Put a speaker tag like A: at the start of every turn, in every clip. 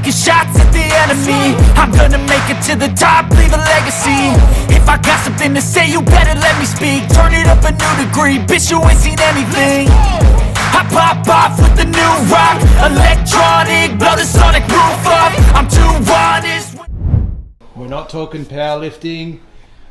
A: taking shots at the enemy. I'm gonna make it to the top, leave a legacy. If I got something to say, you better let me speak. Turn it up a new degree, bitch, you ain't seen anything. I pop off with the new rock, electronic, blow the sonic roof up. I'm too honest.
B: We're not talking powerlifting,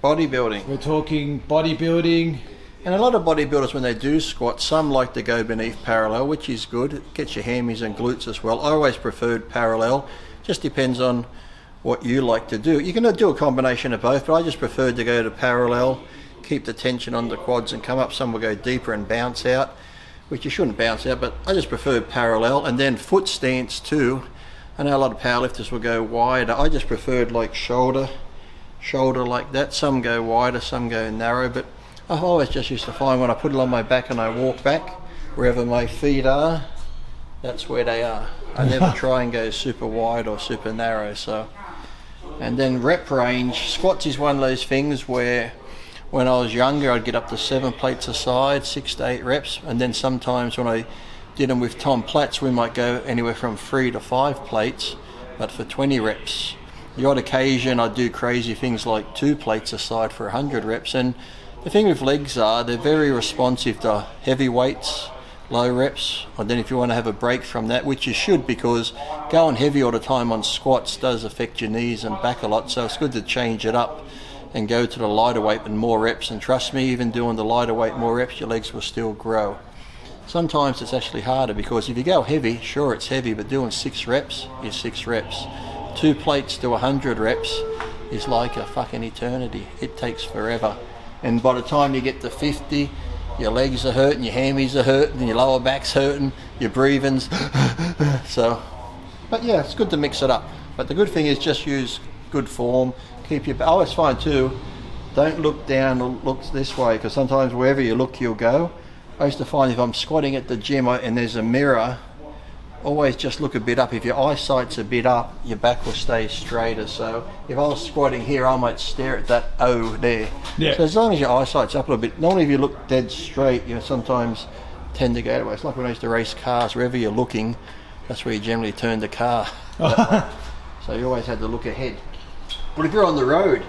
C: Bodybuilding.
B: we're talking bodybuilding.
C: And a lot of bodybuilders, when they do squats, some like to go beneath parallel, which is good. It gets your hammies and glutes as well. I always preferred parallel. Just depends on what you like to do. You can do a combination of both, but I just preferred to go to parallel, keep the tension on the quads and come up. Some will go deeper and bounce out, which you shouldn't bounce out, but I just preferred parallel. And then foot stance too. I know a lot of powerlifters will go wider. I just preferred like shoulder like that. Some go wider, some go narrow, but I've always just used to find when I put it on my back and I walk back, wherever my feet are, that's where they are. I never try and go super wide or super narrow. So, and then rep range, squats is one of those things where when I was younger I'd get up to 7 plates a side, 6 to 8 reps, and then sometimes when I did them with Tom Platz we might go anywhere from 3 to 5 plates, but for 20 reps. The odd occasion I'd do crazy things like 2 plates a side for 100 reps. And the thing with legs are they're very responsive to heavy weights, low reps, and then if you want to have a break from that, which you should, because going heavy all the time on squats does affect your knees and back a lot, so it's good to change it up and go to the lighter weight and more reps. And trust me, even doing the lighter weight more reps, your legs will still grow. Sometimes it's actually harder, because if you go heavy, sure it's heavy, but doing 6 reps is 6 reps. 2 plates to 100 reps is like a fucking eternity. It takes forever. And by the time you get to 50, your legs are hurting, your hammies are hurting, your lower back's hurting, your breathing's so, but yeah, it's good to mix it up. But the good thing is just use good form, keep your, I always find too, don't look down or look this way, because sometimes wherever you look you'll go. I used to find if I'm squatting at the gym and there's a mirror, always just look a bit up. If your eyesight's a bit up, your back will stay straighter. So if I was squatting here, I might stare at that O there. Yeah. So as long as your eyesight's up a little bit, normally if you look dead straight, you sometimes tend to go that way. It's like when I used to race cars, wherever you're looking, that's where you generally turn the car. So you always had to look ahead. But if you're on the road,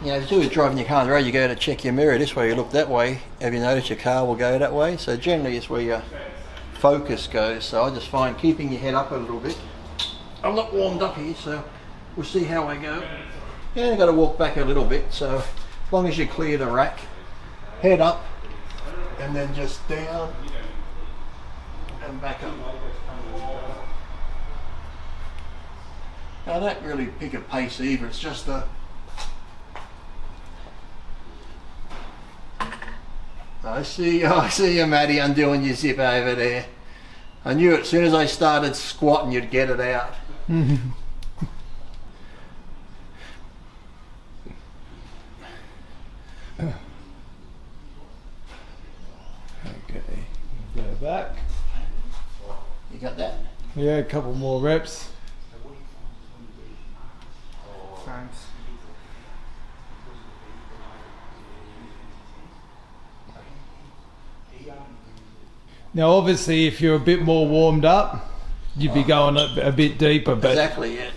C: if you're driving your car on the road, you go to check your mirror, this way you look that way. Have you noticed your car will go that way? So generally it's where your focus goes. So I just find keeping your head up a little bit. I'm not warmed up here, so we'll see how I go. Yeah, I've got to walk back a little bit, so as long as you clear the rack, head up and then just down and back up. Now I don't really pick a pace either, it's just a I see you, Matty, undoing your zip over there. I knew it. As soon as I started squatting, you'd get it out.
B: Okay, go back.
C: You got that?
B: Yeah, a couple more reps.
C: Thanks.
B: Now obviously if you're a bit more warmed up, you'd be going a bit deeper, but
C: exactly, yeah.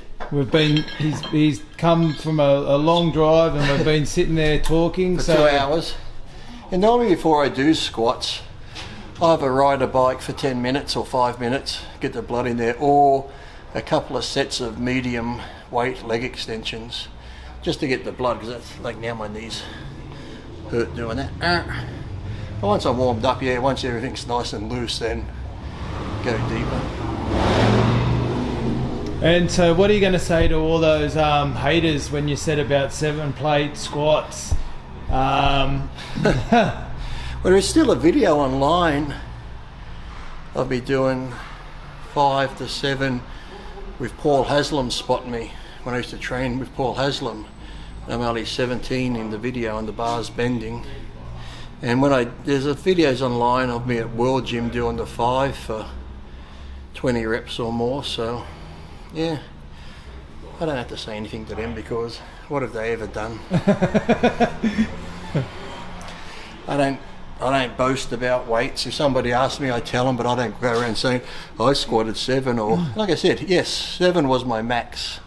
B: He's come from a long drive and we've been sitting there talking
C: for 2 hours. And normally before I do squats, I either ride a bike for 10 minutes or 5 minutes, get the blood in there, or a couple of sets of medium weight leg extensions just to get the blood, because that's like now my knees hurt doing that. But once I'm warmed up, yeah, once everything's nice and loose, then go deeper.
B: And so what are you going to say to all those haters when you said about 7 plate squats?
C: Well, there's still a video online. I'll be doing 5 to 7 with Paul Haslam spotting me when I used to train with Paul Haslam. I'm only 17 in the video and the bar's bending. And there's videos online of me at World Gym doing the 5 for 20 reps or more, so yeah. I don't have to say anything to them, because what have they ever done? don't boast about weights. If somebody asks me, I tell them, but I don't go around saying I squatted 7 or, like I said, yes, 7 was my max.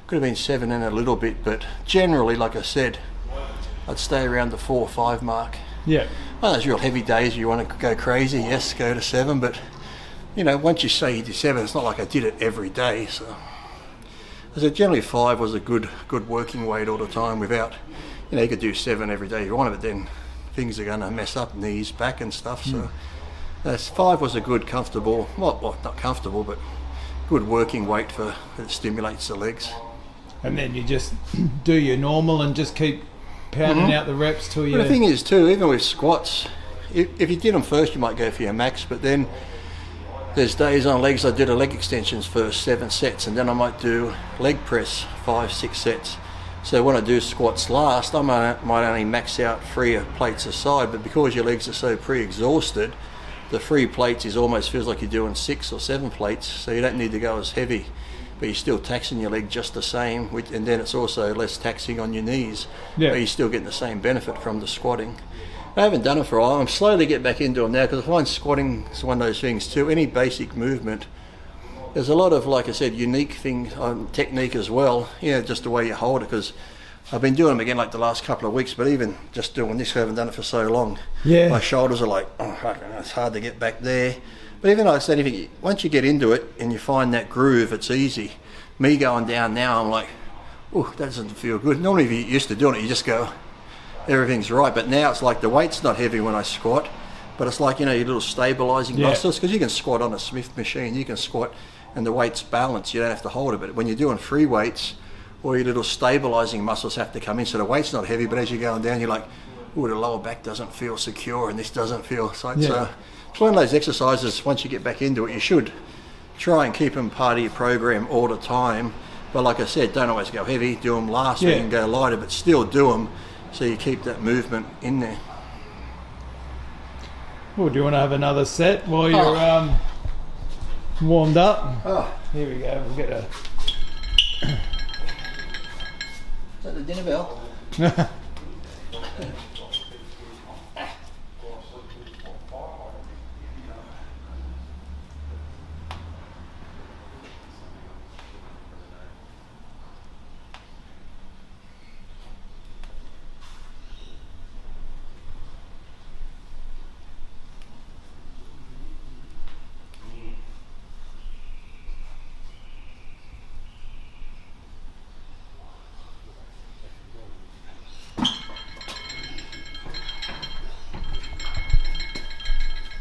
C: Could have been 7 and a little bit, but generally, like I said, I'd stay around the 4 or 5 mark.
B: Yeah.
C: On those real heavy days you want to go crazy, yes, go to 7, but you know, once you say you did 7, it's not like I did it every day. So I said generally 5 was a good working weight all the time without, you know, you could do 7 every day if you wanted, but then things are going to mess up, knees, back and stuff. So 5 was a good, comfortable, well, not comfortable, but good working weight for it stimulates the legs.
B: And then you just do your normal and just keep pounding out the reps till you...
C: But the thing is too, even with squats, if you did them first you might go for your max, but then there's days on legs I did a leg extensions first, 7 sets, and then I might do leg press 5, 6 sets. So when I do squats last, I might only max out 3 plates a side, but because your legs are so pre-exhausted, the 3 plates almost feels like you're doing 6 or 7 plates, so you don't need to go as heavy, but you're still taxing your leg just the same, and then it's also less taxing on your knees, but you're still getting the same benefit from the squatting. I haven't done it for a while. I'm slowly getting back into them now because I find squatting is one of those things too. Any basic movement, there's a lot of, like I said, unique things on technique as well. You know, just the way you hold it, because I've been doing them again like the last couple of weeks, but even just doing this, I haven't done it for so long.
B: Yeah.
C: My shoulders are like, oh, it's hard to get back there. But even like I said, once you get into it and you find that groove, it's easy. Me going down now, I'm like, oh, that doesn't feel good. Normally if you're used to doing it, you just go, everything's right. But now it's like the weight's not heavy when I squat, but it's like, you know, your little stabilizing muscles, because you can squat on a Smith machine, you can squat and the weight's balanced, you don't have to hold it. But when you're doing free weights, all your little stabilizing muscles have to come in, so the weight's not heavy, but as you're going down, you're like, oh, the lower back doesn't feel secure and this doesn't feel so. It's one of those exercises, once you get back into it, you should try and keep them part of your program all the time. But like I said, don't always go heavy, do them last week and go lighter, but still do them so you keep that movement in there.
B: Well, do you want to have another set while you're warmed up?
C: Oh,
B: Here we go, we'll get a...
C: is that the dinner bell?